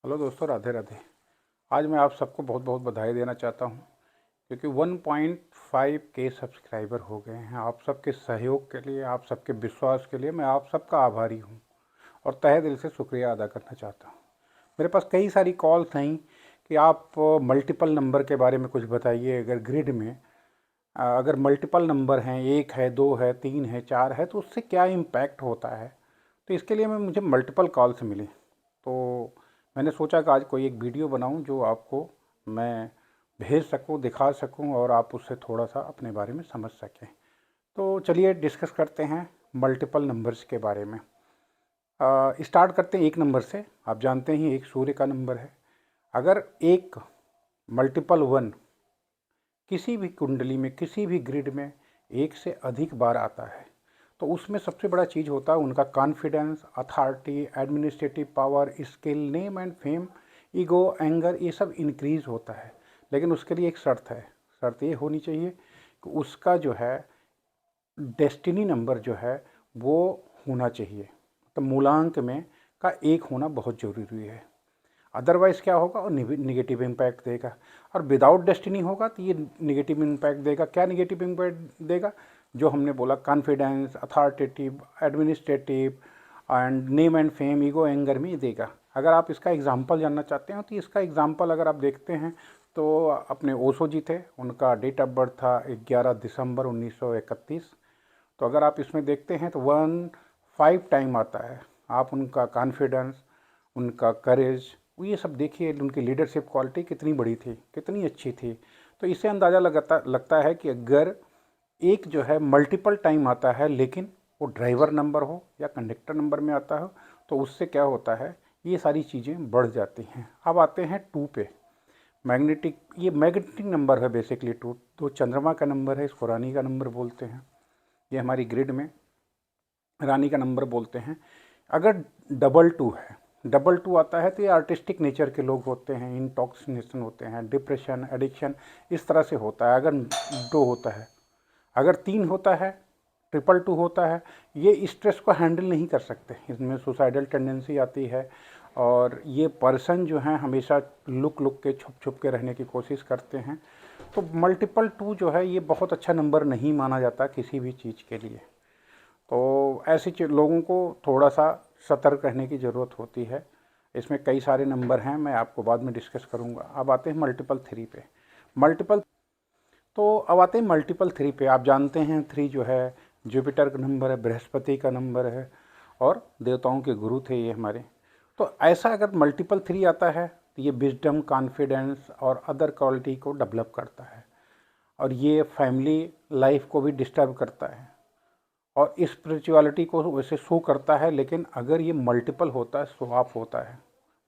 Hello दोस्तों, राधे राधे। आज मैं आप सबको बहुत बहुत बधाई देना चाहता हूं क्योंकि 1.5 के सब्सक्राइबर हो गए हैं। आप सबके सहयोग के लिए, आप सबके विश्वास के लिए मैं आप सबका आभारी हूं और तहे दिल से शुक्रिया अदा करना चाहता हूं। मेरे पास कई सारी कॉल्स आई कि आप मल्टीपल नंबर के बारे में कुछ बताइए। अगर ग्रिड में अगर मल्टीपल नंबर हैं, 1 है, 2 है, 3 है, 4 है, तो उससे क्या इम्पैक्ट होता है। तो इसके लिए मुझे मल्टीपल कॉल्स मिली, तो मैंने सोचा कि आज कोई एक वीडियो बनाऊं जो आपको मैं भेज सकूं, दिखा सकूं और आप उससे थोड़ा सा अपने बारे में समझ सकें। तो चलिए डिस्कस करते हैं मल्टीपल नंबर्स के बारे में। स्टार्ट करते हैं एक नंबर से। आप जानते हैं एक सूर्य का नंबर है। अगर एक मल्टीपल 1 किसी भी कुंडली में, किसी भी ग्रिड में एक से अधिक बार आता है तो उसमें सबसे बड़ा चीज़ होता है उनका confidence, authority, administrative power, skill, name and fame, ego, anger, ये सब इंक्रीज होता है। लेकिन उसके लिए एक शर्त है। शर्त ये होनी चाहिए कि उसका जो है डेस्टिनी नंबर जो है वो होना चाहिए। तो मूलांक में का 1 होना बहुत ज़रूरी है। अदरवाइज़ क्या होगा, और निगेटिव इम्पैक्ट देगा। और विदाउट डेस्टिनी होगा तो ये निगेटिव इम्पैक्ट देगा। क्या निगेटिव इम्पैक्ट देगा? जो हमने बोला, confidence, authoritative, administrative and name and fame, ego, anger में देगा। अगर आप इसका एग्जांपल जानना चाहते हैं तो इसका एग्जांपल अगर आप देखते हैं तो अपने ओशो जी थे, उनका डेट ऑफ बर्थ था 11 दिसंबर 1931। तो अगर आप इसमें देखते हैं तो 1 5 टाइम आता है। आप उनका कॉन्फिडेंस, उनका करेज, ये सब देखिए, उनकी लीडरशिप क्वालिटी कितनी बड़ी थी, कितनी अच्छी थी। तो इससे अंदाज़ा लगता है कि अगर एक जो है मल्टीपल टाइम आता है लेकिन वो ड्राइवर नंबर हो या कंडक्टर नंबर में आता हो तो उससे क्या होता है, ये सारी चीज़ें बढ़ जाती हैं। अब आते हैं 2 पे। मैग्नेटिक, ये मैग्नेटिक नंबर है बेसिकली 2। तो चंद्रमा का नंबर है, इसको रानी का नंबर बोलते हैं। ये हमारी ग्रिड में रानी का नंबर बोलते हैं। अगर डबल 2 है, डबल 2 आता है तो ये आर्टिस्टिक नेचर के लोग होते हैं, इंटॉक्सिनेशन होते हैं, डिप्रेशन, एडिक्शन, इस तरह से होता है। अगर 2 होता है, अगर 3 होता है, ट्रिपल 2 होता है, ये स्ट्रेस को हैंडल नहीं कर सकते, इसमें सुसाइडल टेंडेंसी आती है। और ये पर्सन जो हैं हमेशा लुक लुक के, छुप छुप के रहने की कोशिश करते हैं। तो मल्टीपल 2 जो है ये बहुत अच्छा नंबर नहीं माना जाता किसी भी चीज़ के लिए। तो ऐसे लोगों को थोड़ा सा सतर्क रहने की ज़रूरत होती है। इसमें कई सारे नंबर हैं, मैं आपको बाद में डिस्कस करूंगा। अब आते हैं मल्टीपल 3 पे। मल्टीपल, तो अब आते हैं मल्टीपल 3 पे। आप जानते हैं 3 जो है जुपिटर का नंबर है, बृहस्पति का नंबर है और देवताओं के गुरु थे ये हमारे। तो ऐसा अगर मल्टीपल 3 आता है तो ये विजडम, कॉन्फिडेंस और अदर क्वालिटी को डेवलप करता है और ये फैमिली लाइफ को भी डिस्टर्ब करता है और स्पिरिचुअलिटी को वैसे शो करता है। लेकिन अगर ये मल्टीपल होता है, शो ऑफ होता है,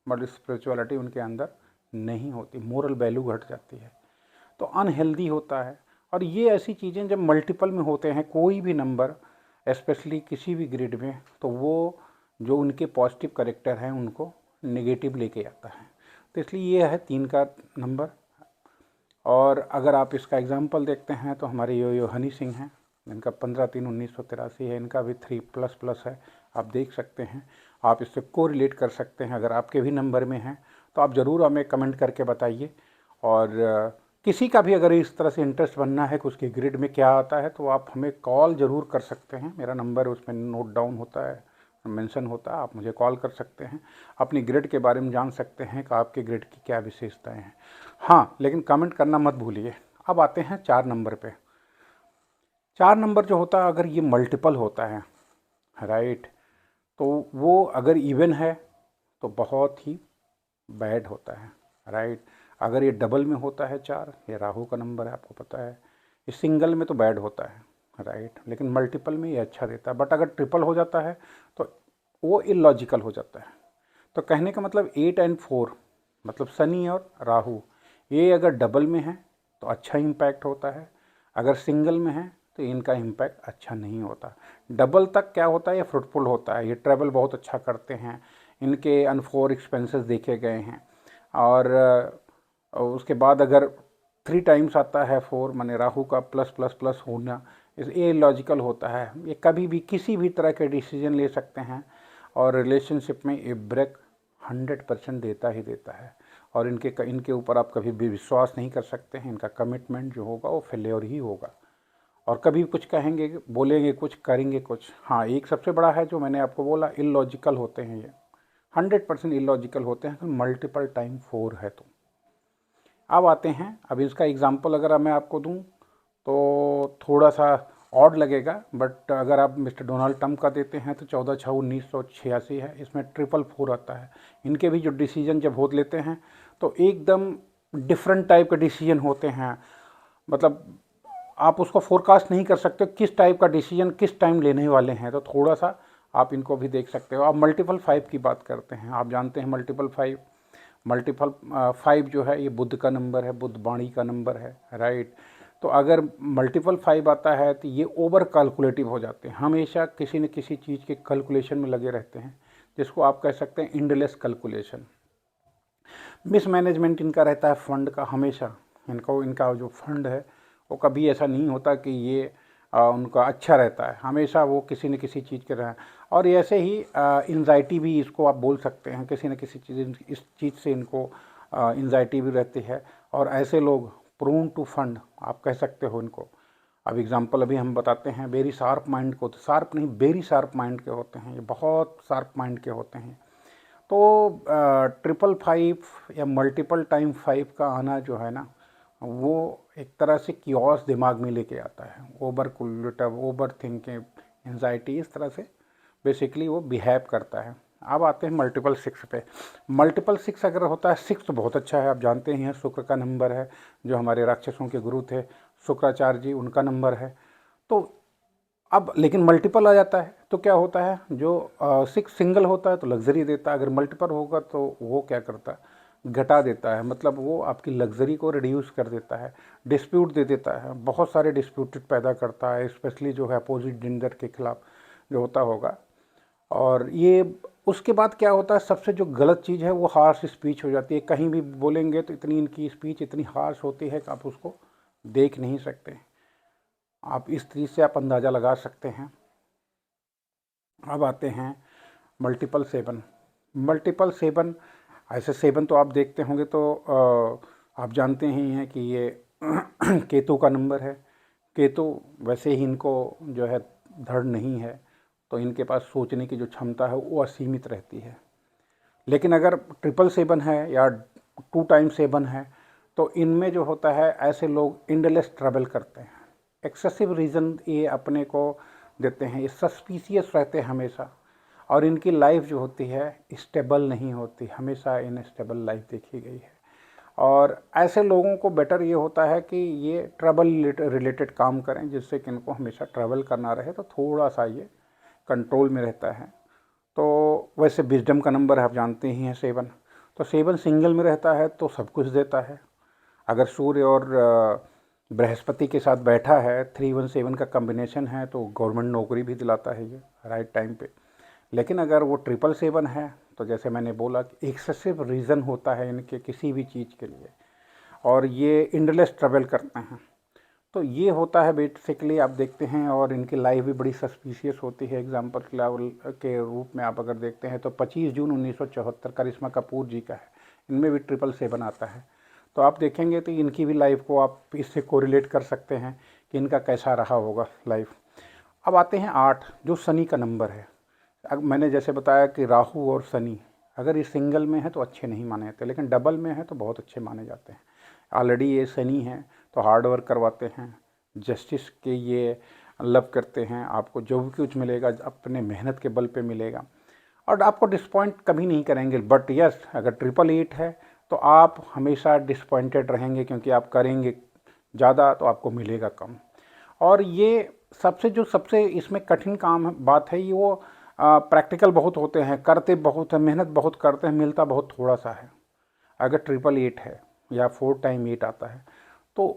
बट स्पिरिचुअलिटी उनके अंदर नहीं होती, मोरल वैल्यू घट जाती है, तो अनहेल्दी होता है। और ये ऐसी चीज़ें जब मल्टीपल में होते हैं कोई भी नंबर, स्पेशली किसी भी ग्रिड में, तो वो जो उनके पॉजिटिव करेक्टर हैं उनको नेगेटिव लेके आता है। तो इसलिए ये है 3 का नंबर। और अगर आप इसका एग्जांपल देखते हैं तो हमारे यो हनी सिंह हैं, इनका 15/3/1983 है, इनका भी 3++ है। आप देख सकते हैं, आप इससे को रिलेट कर सकते हैं। अगर आपके भी नंबर में हैं तो आप ज़रूर हमें कमेंट करके बताइए। और किसी का भी अगर इस तरह से इंटरेस्ट बनना है कि उसके ग्रिड में क्या आता है तो आप हमें कॉल ज़रूर कर सकते हैं। मेरा नंबर उसमें नोट डाउन होता है, मेंशन होता है, आप मुझे कॉल कर सकते हैं। अपनी ग्रिड के बारे में जान सकते हैं कि आपके ग्रिड की क्या विशेषताएं हैं। हाँ, लेकिन कमेंट करना मत भूलिए। अब आते हैं 4 नंबर पे। 4 नंबर जो होता है अगर ये मल्टीपल होता है, राइट, तो वो अगर इवन है तो बहुत ही बैड होता है, राइट। अगर ये डबल में होता है 4, ये राहु का नंबर है, आपको पता है। ये सिंगल में तो बैड होता है, राइट, लेकिन मल्टीपल में ये अच्छा देता है। बट अगर ट्रिपल हो जाता है तो वो इलॉजिकल हो जाता है। तो कहने का मतलब 8 और 4, मतलब शनि और राहु, ये अगर डबल में है तो अच्छा इम्पैक्ट होता है, अगर सिंगल में है तो इनका इम्पैक्ट अच्छा नहीं होता। डबल तक क्या होता है, ये फ्रूटफुल होता है, ये ट्रैवल बहुत अच्छा करते हैं, इनके अनफोर एक्सपेंसेस देखे गए हैं। और उसके बाद अगर 3 टाइम्स आता है 4, माने राहु का प्लस प्लस प्लस होना, ये लॉजिकल होता है। ये कभी भी किसी भी तरह के डिसीजन ले सकते हैं और रिलेशनशिप में ये ब्रेक 100% देता ही देता है। और इनके ऊपर आप कभी भी विश्वास नहीं कर सकते हैं। इनका कमिटमेंट जो होगा वो फेल्योर ही होगा। और कभी कुछ कहेंगे, बोलेंगे कुछ, करेंगे कुछ। हाँ, एक सबसे बड़ा है जो मैंने आपको बोला, इलॉजिकल होते हैं ये, 100% इलॉजिकल होते हैं। मल्टीपल टाइम 4 है। तो अब आते हैं, अब इसका एग्जांपल अगर मैं आपको दूं तो थोड़ा सा ऑड लगेगा, बट अगर आप मिस्टर डोनाल्ड ट्रंप का देते हैं तो 14/6/1986 है। इसमें 444 आता है। इनके भी जो डिसीजन जब हो लेते हैं तो एकदम डिफरेंट टाइप के डिसीजन होते हैं। मतलब आप उसको फोरकास्ट नहीं कर सकते किस टाइप का डिसीजन किस टाइम लेने वाले हैं। तो थोड़ा सा आप इनको भी देख सकते हो। आप मल्टीपल 5 की बात करते हैं, आप जानते हैं मल्टीपल 5 जो है ये बुद्ध का नंबर है, बुद्ध वाणी का नंबर है, राइट। तो अगर मल्टीपल 5 आता है तो ये ओवर कैलकुलेटिव हो जाते हैं, हमेशा किसी न किसी चीज़ के कैलकुलेशन में लगे रहते हैं, जिसको आप कह सकते हैं एंडलेस कैलकुलेशन। मिसमैनेजमेंट इनका रहता है फंड का हमेशा। इनका जो फंड है वो कभी ऐसा नहीं होता कि ये उनका अच्छा रहता है, हमेशा वो किसी न किसी चीज़ के रहे। और ऐसे ही एंजाइटी भी इसको आप बोल सकते हैं, किसी न किसी चीज़ इस चीज़ से इनको एंजाइटी भी रहती है। और ऐसे लोग प्रोन टू फंड आप कह सकते हो इनको। अब एग्जांपल अभी हम बताते हैं, वेरी शार्प माइंड को, तो शार्प नहीं, वेरी शार्प माइंड के होते हैं, ये बहुत शार्प माइंड के होते हैं। तो 555 या मल्टीपल टाइम 5 का आना जो है ना, वो एक तरह से कियोस दिमाग में लेके आता है, ओवर कुलेटिव, ओवर थिंकिंग, एंजाइटी, इस तरह से बेसिकली वो बिहेव करता है। अब आते हैं मल्टीपल 6 पे। मल्टीपल 6 अगर होता है, 6 तो बहुत अच्छा है, आप जानते ही हैं शुक्र का नंबर है, जो हमारे राक्षसों के गुरु थे शुक्राचार्य जी, उनका नंबर है। तो अब लेकिन मल्टीपल आ जाता है तो क्या होता है, जो 6 सिंगल होता है तो लग्जरी देता है, अगर मल्टीपल होगा तो वो क्या करता है, घटा देता है। मतलब वो आपकी लग्जरी को रिड्यूस कर देता है, डिस्प्यूट दे देता है, बहुत सारे डिस्प्यूटेड पैदा करता है, स्पेशली जो है अपोजिट जेंडर के खिलाफ जो होता होगा। और ये उसके बाद क्या होता है, सबसे जो गलत चीज़ है वो हार्श स्पीच हो जाती है। कहीं भी बोलेंगे तो इतनी इनकी स्पीच इतनी हार्श होती है कि आप उसको देख नहीं सकते। आप इस तरीके से आप अंदाज़ा लगा सकते हैं। अब आते हैं मल्टीपल 7। मल्टीपल 7, ऐसे 7 तो आप देखते होंगे तो आप जानते ही हैं कि ये केतु का नंबर है। केतु वैसे ही इनको जो है धड़ नहीं है, तो इनके पास सोचने की जो क्षमता है वो असीमित रहती है। लेकिन अगर 777 है या 2x7 है तो इनमें जो होता है, ऐसे लोग इंडलेस ट्रैवल करते हैं, एक्सेसिव रीज़न ये अपने को देते हैं, ये सस्पिशियस रहते हैं हमेशा। और इनकी लाइफ जो होती है स्टेबल नहीं होती, हमेशा इनस्टेबल लाइफ देखी गई है। और ऐसे लोगों को बेटर ये होता है कि ये ट्रैवल रिलेटेड काम करें, जिससे कि इनको हमेशा ट्रैवल करना रहे, तो थोड़ा सा ये कंट्रोल में रहता है। तो वैसे विजडम का नंबर आप जानते ही हैं 7। तो 7 सिंगल में रहता है तो सब कुछ देता है। अगर सूर्य और बृहस्पति के साथ बैठा है, 317 का कम्बिनेशन है, तो गवर्नमेंट नौकरी भी दिलाता है ये राइट टाइम पे। लेकिन अगर वो 777 है तो जैसे मैंने बोला कि एक्सेसिव रीज़न होता है इनके किसी भी चीज़ के लिए, और ये इंडलेस ट्रैवल करते हैं। तो ये होता है बेसिकली, आप देखते हैं। और इनकी लाइफ भी बड़ी सस्पिशियस होती है। एग्जाम्पल के रूप में आप अगर देखते हैं तो 25 जून 1974 करिश्मा कपूर जी का है, इनमें भी 777 आता है। तो आप देखेंगे तो इनकी भी लाइफ को आप इससे कोरिलेट कर सकते हैं कि इनका कैसा रहा होगा लाइफ। अब आते हैं 8, जो शनि का नंबर है। अब मैंने जैसे बताया कि राहु और शनि अगर ये सिंगल में है तो अच्छे नहीं माने जाते, लेकिन डबल में है तो बहुत अच्छे माने जाते हैं। ऑलरेडी ये शनि है तो हार्ड वर्क करवाते हैं, जस्टिस के ये लव करते हैं, आपको जो भी कुछ मिलेगा अपने मेहनत के बल पे मिलेगा, और आपको डिसपॉइंट कभी नहीं करेंगे। बट यस, अगर 888 है तो आप हमेशा डिसपॉइंटेड रहेंगे, क्योंकि आप करेंगे ज़्यादा तो आपको मिलेगा कम। और ये सबसे इसमें कठिन काम बात है, ये वो प्रैक्टिकल बहुत होते हैं, करते बहुत हैं, मेहनत बहुत करते हैं, मिलता बहुत थोड़ा सा है। अगर 888 है या 4x8 आता है तो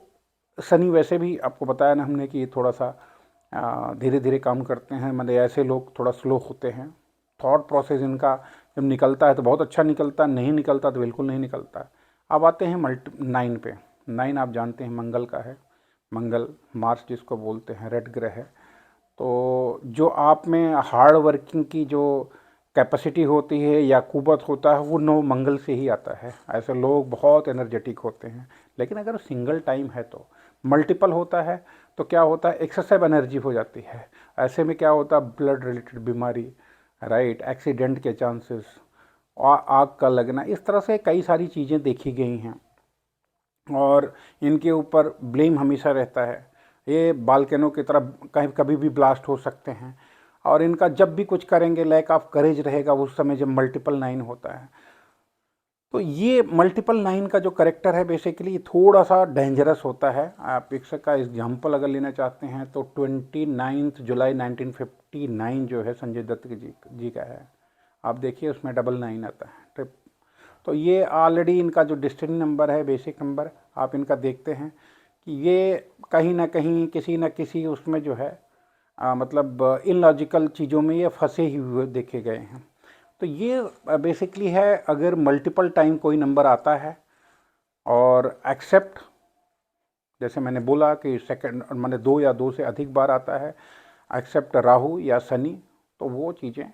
शनि वैसे भी आपको बताया ना हमने कि ये थोड़ा सा धीरे धीरे काम करते हैं। मतलब ऐसे लोग थोड़ा स्लो होते हैं, थॉट प्रोसेस इनका जब निकलता है तो बहुत अच्छा निकलता है, नहीं निकलता तो बिल्कुल नहीं निकलता। अब आते हैं 9 पे। 9 आप जानते हैं मंगल का है, मंगल मार्स जिसको बोलते हैं, रेड ग्रह है। तो जो आप में हार्ड वर्किंग की जो कैपेसिटी होती है या कुवत होता है वो 9 मंगल से ही आता है। ऐसे लोग बहुत एनर्जेटिक होते हैं। लेकिन अगर सिंगल टाइम है तो मल्टीपल होता है तो क्या होता है, एक्सेसिव एनर्जी हो जाती है। ऐसे में क्या होता है, ब्लड रिलेटेड बीमारी, राइट, एक्सीडेंट के चांसेस, आग का लगना, इस तरह से कई सारी चीज़ें देखी गई हैं। और इनके ऊपर ब्लेम हमेशा रहता है। ये बालकनों की तरह कहीं कभी भी ब्लास्ट हो सकते हैं। और इनका जब भी कुछ करेंगे लैक ऑफ करेज रहेगा उस समय जब मल्टीपल 9 होता है। तो ये मल्टीपल 9 का जो करेक्टर है बेसिकली थोड़ा सा डेंजरस होता है। आप इसका एग्जाम्पल अगर लेना चाहते हैं तो 29 जुलाई 1959 जो है संजय दत्त जी का है। आप देखिए उसमें 99 आता है ट्रिप। तो ये ऑलरेडी इनका जो डेस्टिनी नंबर है, बेसिक नंबर, आप इनका देखते हैं कि ये कहीं ना कहीं किसी न किसी उसमें जो है मतलब इलॉजिकल चीज़ों में ये फंसे ही हुए देखे गए हैं। तो ये बेसिकली है, अगर मल्टीपल टाइम कोई नंबर आता है और एक्सेप्ट, जैसे मैंने बोला कि सेकंड मैंने 2 या 2 से अधिक बार आता है, एक्सेप्ट राहु या शनि, तो वो चीज़ें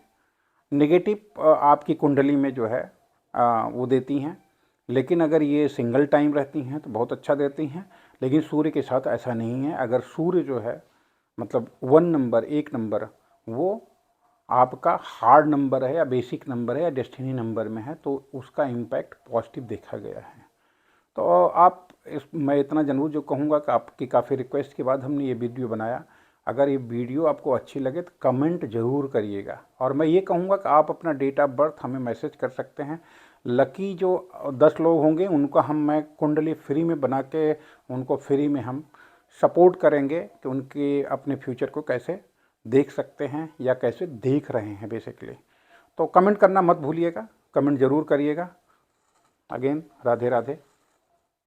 नेगेटिव आपकी कुंडली में जो है वो देती हैं। लेकिन अगर ये सिंगल टाइम रहती हैं तो बहुत अच्छा देती हैं। लेकिन सूर्य के साथ ऐसा नहीं है। अगर सूर्य जो है मतलब 1 नंबर, 1 नंबर, वो आपका हार्ड नंबर है या बेसिक नंबर है या डेस्टिनी नंबर में है तो उसका इम्पैक्ट पॉजिटिव देखा गया है। तो आप मैं इतना ज़रूर जो कहूँगा कि आपकी काफ़ी रिक्वेस्ट के बाद हमने ये वीडियो बनाया। अगर ये वीडियो आपको अच्छी लगे तो कमेंट ज़रूर करिएगा। और मैं ये कहूँगा कि आप अपना डेट ऑफ बर्थ हमें मैसेज कर सकते हैं। लकी जो 10 लोग होंगे उनका मैं कुंडली फ्री में बना के उनको फ्री में हम सपोर्ट करेंगे कि उनके अपने फ्यूचर को कैसे देख सकते हैं या कैसे देख रहे हैं बेसिकली। तो कमेंट करना मत भूलिएगा, कमेंट ज़रूर करिएगा। अगेन राधे राधे।